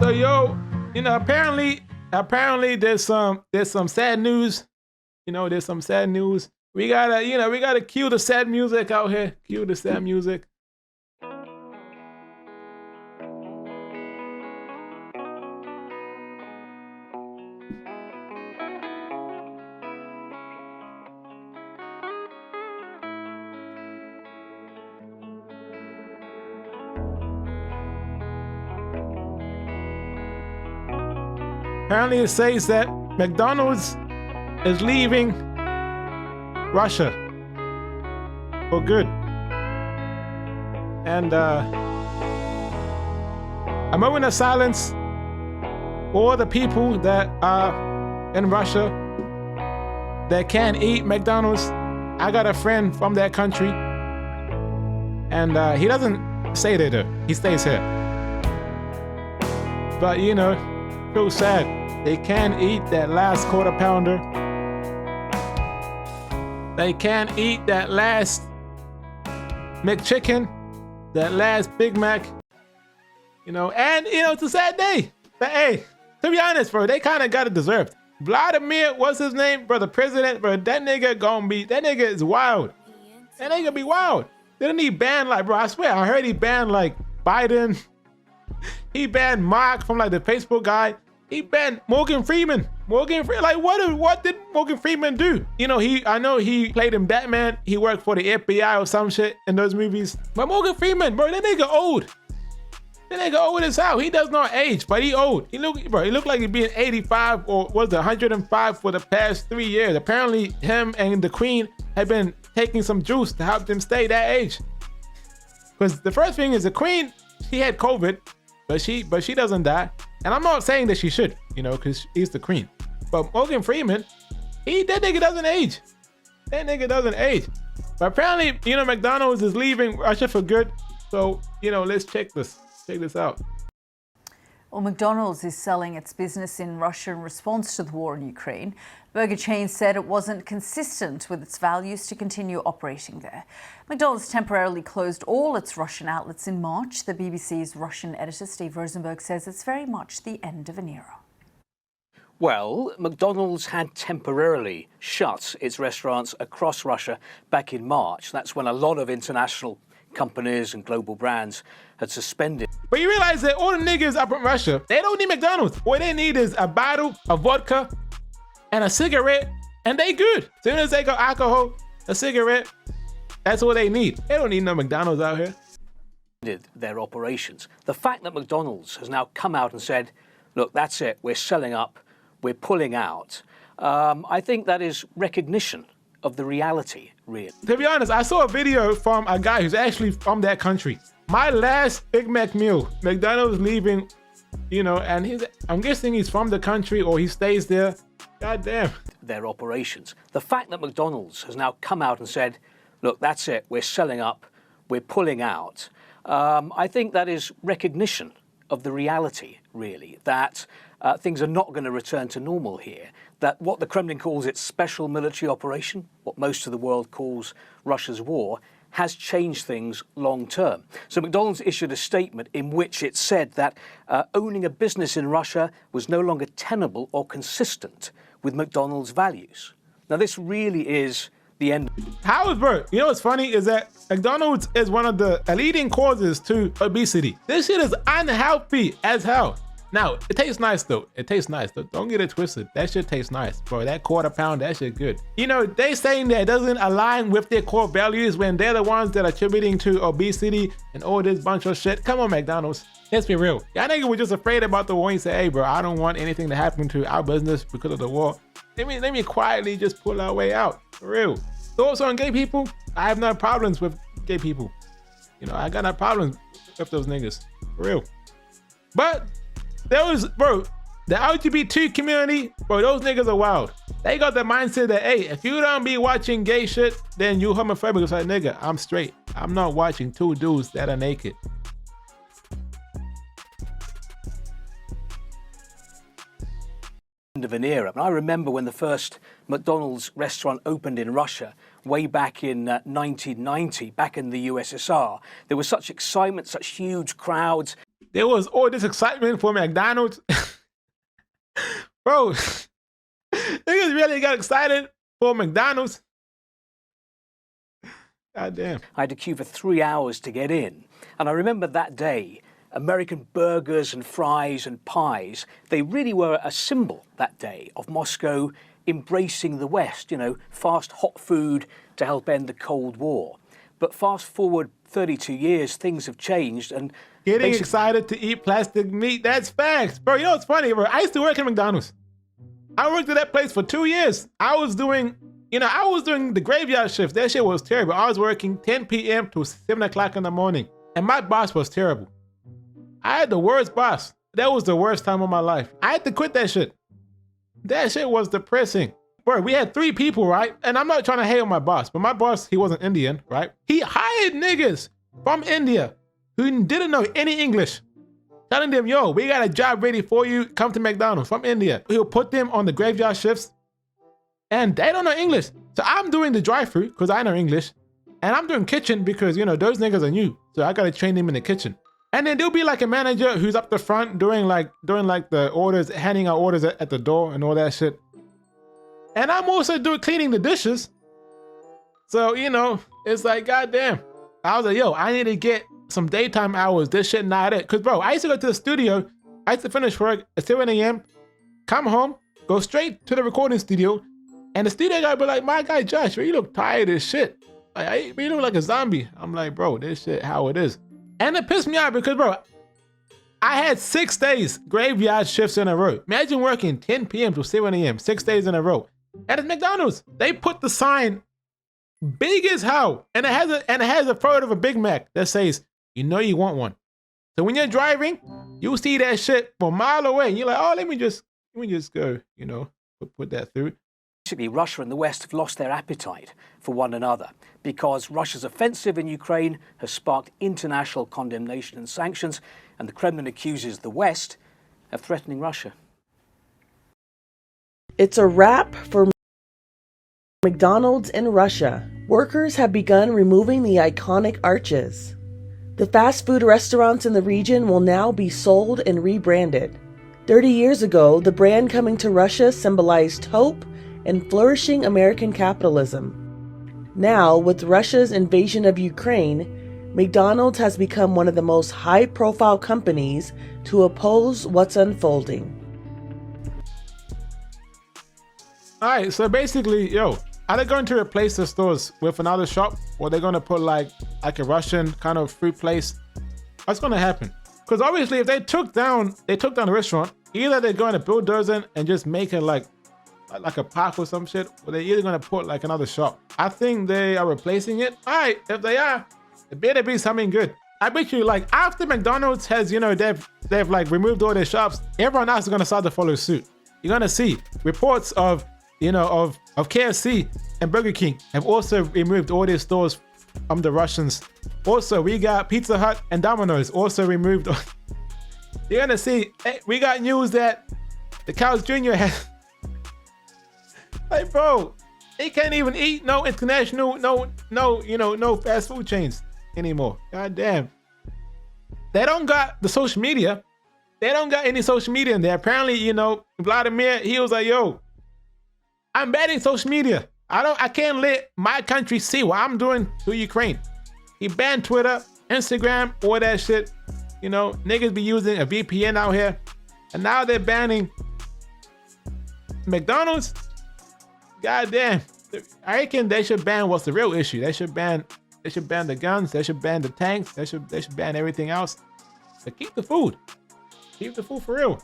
So yo, apparently there's some sad news. There's some sad news. We gotta cue the sad music out here. Cue the sad music. Apparently it says that McDonald's is leaving Russia for good. And a moment of silence for the people that are in Russia that can't eat McDonald's. I got a friend from that country, and he doesn't stay there, he stays here. But so sad. They can't eat that last quarter pounder. They can't eat that last McChicken, that last Big Mac. And it's a sad day. But hey, to be honest, bro, they kind of got it deserved. Vladimir, what's his name, bro? The president, bro. That nigga is wild. That nigga be wild. Didn't he ban bro? I swear, I heard he banned Biden. He banned Mark from the Facebook guy. He banned Morgan Freeman. What did Morgan Freeman do? I know he played in Batman. He worked for the FBI or some shit in those movies. But Morgan Freeman, bro, that nigga old. That nigga old as hell. He does not age, but he old. He looked like he'd been 85 or was it 105 for the past 3 years. Apparently, him and the Queen had been taking some juice to help them stay that age. Because the first thing is the Queen, she had COVID, but she doesn't die. And I'm not saying that she should, because she's the Queen. But Morgan Freeman, that nigga doesn't age. That nigga doesn't age. But apparently, McDonald's is leaving Russia for good. So, let's check this. Check this out. Well, McDonald's is selling its business in Russia in response to the war in Ukraine. Burger chain said it wasn't consistent with its values to continue operating there. McDonald's temporarily closed all its Russian outlets in March. The BBC's Russian editor, Steve Rosenberg, says it's very much the end of an era. Well, McDonald's had temporarily shut its restaurants across Russia back in March. That's when a lot of international companies and global brands had suspended. But you realize that all the niggas up in Russia, they don't need McDonald's. What they need is a bottle of vodka and a cigarette, and they good. As soon as they got alcohol, a cigarette, that's what they need. They don't need no McDonald's out here. Their operations. The fact that McDonald's has now come out and said, look, that's it, we're selling up, we're pulling out, I think that is recognition of the reality, really. To be honest, I saw a video from a guy who's actually from that country. My last Big Mac meal, McDonald's leaving, and I'm guessing he's from the country or he stays there. God damn. Their operations. The fact that McDonald's has now come out and said, look, that's it, we're selling up, we're pulling out, I think that is recognition of the reality, really, that things are not going to return to normal here, that what the Kremlin calls its special military operation, what most of the world calls Russia's war, has changed things long term. So McDonald's issued a statement in which it said that owning a business in Russia was no longer tenable or consistent with McDonald's values. Now, this really is the end. Bro, what's funny is that McDonald's is one of the leading causes to obesity. This shit is unhealthy as hell. Now, it tastes nice though. It tastes nice though. Don't get it twisted. That shit tastes nice, bro. That quarter pound, that shit good. They saying that it doesn't align with their core values when they're the ones that are attributing to obesity and all this bunch of shit. Come on, McDonald's. Let's be real. Y'all niggas were just afraid about the war and say, hey, bro, I don't want anything to happen to our business because of the war. Let me quietly just pull our way out. For real. Thoughts on gay people? I have no problems with gay people. I got no problems with those niggas. For real. But bro, the LGBT community, bro, those niggas are wild. They got the mindset that, hey, if you don't be watching gay shit, then you homophobic. It's like, nigga, I'm straight. I'm not watching two dudes that are naked. End of an era. And I remember when the first McDonald's restaurant opened in Russia way back in 1990, back in the USSR. There was such excitement, such huge crowds. there was all this excitement for McDonald's. Bro, niggas really got excited for McDonald's. God damn. I had to queue for 3 hours to get in. And I remember that day, American burgers and fries and pies, they really were a symbol that day of Moscow embracing the West, you know, fast, hot food to help end the Cold War. But fast forward 32 years, things have changed and getting excited to eat plastic meat, that's facts. Bro, you know what's funny, bro? I used to work at McDonald's. I worked at that place for 2 years. I was doing the graveyard shift. That shit was terrible. I was working 10 p.m. to 7 o'clock in the morning. And my boss was terrible. I had the worst boss. That was the worst time of my life. I had to quit that shit. That shit was depressing. Bro, we had 3 people, right? And I'm not trying to hate on my boss, but my boss, he wasn't Indian, right? He hired niggas from India who didn't know any English, telling them, yo, we got a job ready for you. Come to McDonald's from India. He'll put them on the graveyard shifts and they don't know English. So I'm doing the drive-thru because I know English. And I'm doing kitchen because, you know, those niggas are new. So I got to train them in the kitchen. And then there'll be like a manager who's up the front doing like the orders, handing out orders at the door and all that shit. And I'm also cleaning the dishes. So, you know, it's like, goddamn. I was like, yo, I need to get some daytime hours. This shit not it. Cause bro, I used to go to the studio. I used to finish work at 7 a.m., come home, go straight to the recording studio. And the studio guy be like, my guy Josh, bro, you look tired as shit. Like, you look like a zombie. I'm like, bro, this shit how it is. And it pissed me off because, bro, I had 6 days graveyard shifts in a row. Imagine working 10 p.m. to 7 a.m., 6 days in a row. And it's McDonald's. They put the sign big as hell, and it has a photo of a Big Mac that says, you know you want one. So when you're driving, you see that shit from a mile away. And you're like, oh, let me just go, you know, put that through. Basically, Russia and the West have lost their appetite for one another because Russia's offensive in Ukraine has sparked international condemnation and sanctions, and the Kremlin accuses the West of threatening Russia. It's a wrap for McDonald's in Russia. Workers have begun removing the iconic arches. The fast food restaurants in the region will now be sold and rebranded. 30 years ago, the brand coming to Russia symbolized hope and flourishing American capitalism. Now, with Russia's invasion of Ukraine, McDonald's has become one of the most high-profile companies to oppose what's unfolding. All right, so basically, yo, are they going to replace the stores with another shop, or are they going to put like a Russian kind of food place? What's going to happen? Because obviously, if they took down the restaurant, either they're going to bulldoze it and just make it like a park or some shit, or they're either going to put like another shop. I think they are replacing it. All right, if they are, it better be something good. I bet you, like, after McDonald's has, you know, they've like removed all their shops, everyone else is going to start to follow suit. You're going to see reports of, you know, of KFC and Burger King have also removed all their stores from the Russians. Also, we got Pizza Hut and Domino's also removed. You're going to see, hey, we got news that the Carl's Jr. has, like, bro, they can't even eat no international, no fast food chains anymore. God damn. They don't got the social media. They don't got any social media in there. Apparently, you know, Vladimir, he was like, yo, I'm banning social media. I can't let my country see what I'm doing to Ukraine. He banned Twitter, Instagram, all that shit. You know, niggas be using a VPN out here. And now they're banning McDonald's. God damn. I reckon they should ban what's the real issue. They should ban the guns. They should ban the tanks. They should ban everything else. But keep the food. Keep the food for real.